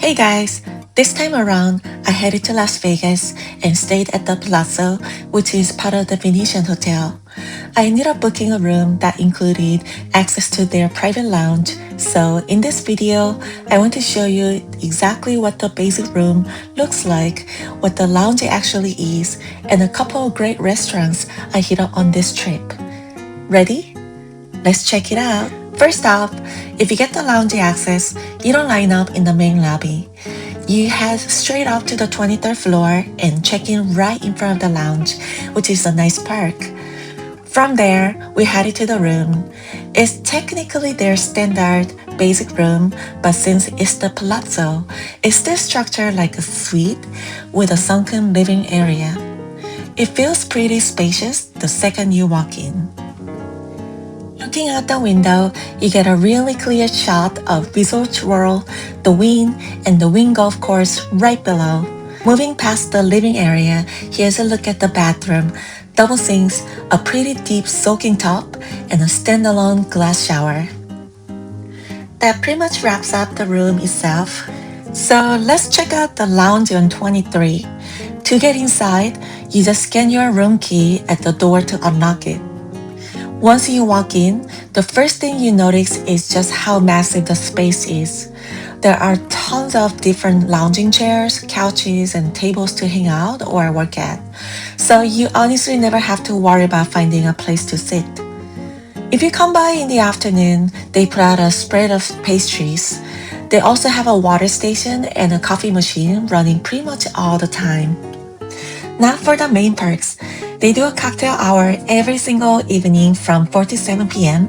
Hey guys! This time around, I headed to Las Vegas and stayed at the Palazzo, which is part of the Venetian hotel. I ended up booking a room that included access to their private lounge, so in this video, I want to show you exactly what the basic room looks like, what the lounge actually is, and a couple of great restaurants I hit up on this trip. Ready? Let's check it out. First off, if you get the lounge access, you don't line up in the main lobby. You head straight up to the 23rd floor and check in right in front of the lounge, which is a nice perk. From there, we headed to the room. It's technically their standard basic room, but since it's the Palazzo, it's still structured like a suite with a sunken living area. It feels pretty spacious the second you walk in. Looking out the window, you get a really clear shot of Resort World, the Wynn, and the Wynn golf course right below. Moving past the living area, here's a look at the bathroom. Double sinks, a pretty deep soaking tub, and a standalone glass shower. That pretty much wraps up the room itself. So let's check out the lounge on 23. To get inside, you just scan your room key at the door to unlock it. Once you walk in, the first thing you notice is just how massive the space is. There are tons of different lounging chairs, couches, and tables to hang out or work at, so you honestly never have to worry about finding a place to sit. If you come by in the afternoon, they put out a spread of pastries. They also have a water station and a coffee machine running pretty much all the time. Now for the main perks. They do a cocktail hour every single evening from 4 to 7 p.m.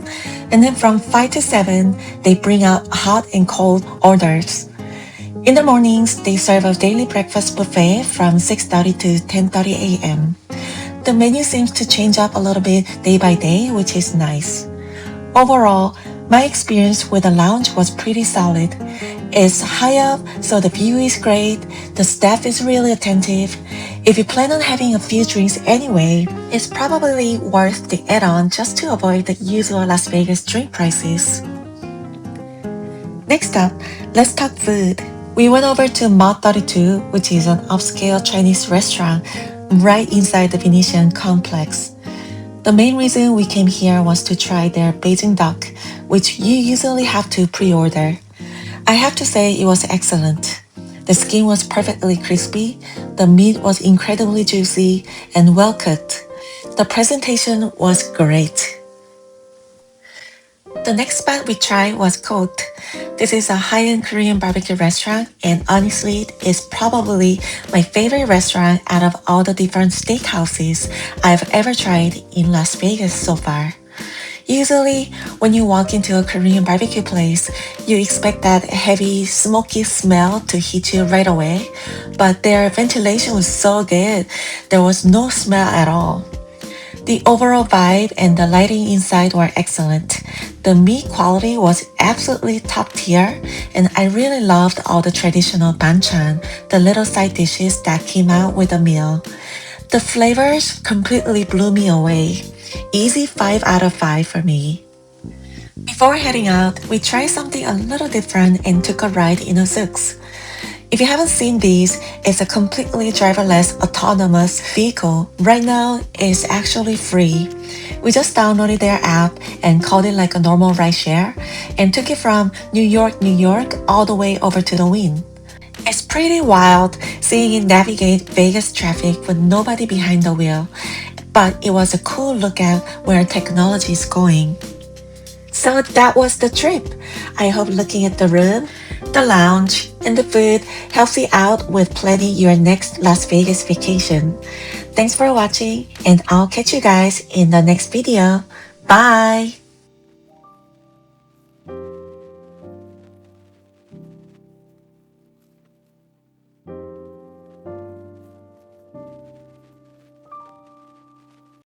and then from 5 to 7, they bring out hot and cold orders. In the mornings, they serve a daily breakfast buffet from 6:30 to 10:30 a.m. The menu seems to change up a little bit day by day, which is nice. Overall, my experience with the lounge was pretty solid. It's high up, so the view is great, the staff is really attentive. If you plan on having a few drinks anyway, it's probably worth the add-on just to avoid the usual Las Vegas drink prices. Next up, let's talk food. We went over to Mott32, which is an upscale Chinese restaurant right inside the Venetian complex. The main reason we came here was to try their Beijing Duck, which you usually have to pre-order. I have to say it was excellent. The skin was perfectly crispy, the meat was incredibly juicy and well cooked. The presentation was great. The next spot we tried was COTE. This is a high-end Korean barbecue restaurant, and honestly, it's probably my favorite restaurant out of all the different steakhouses I've ever tried in Las Vegas so far. Usually, when you walk into a Korean barbecue place, you expect that heavy, smoky smell to hit you right away, but their ventilation was so good, there was no smell at all. The overall vibe and the lighting inside were excellent. The meat quality was absolutely top tier, and I really loved all the traditional banchan, the little side dishes that came out with the meal. The flavors completely blew me away. Easy 5 out of 5 for me. Before heading out, we tried something a little different and took a ride in a Zoox. If you haven't seen these, it's a completely driverless autonomous vehicle. Right now, it's actually free. We just downloaded their app and called it like a normal rideshare and took it from New York, all the way over to the Wynn. It's pretty wild seeing it navigate Vegas traffic with nobody behind the wheel, but it was a cool look at where technology is going. So that was the trip. I hope looking at the room, the lounge, and the food helps you out with planning your next Las Vegas vacation. Thanks for watching, and I'll catch you guys in the next video. Bye!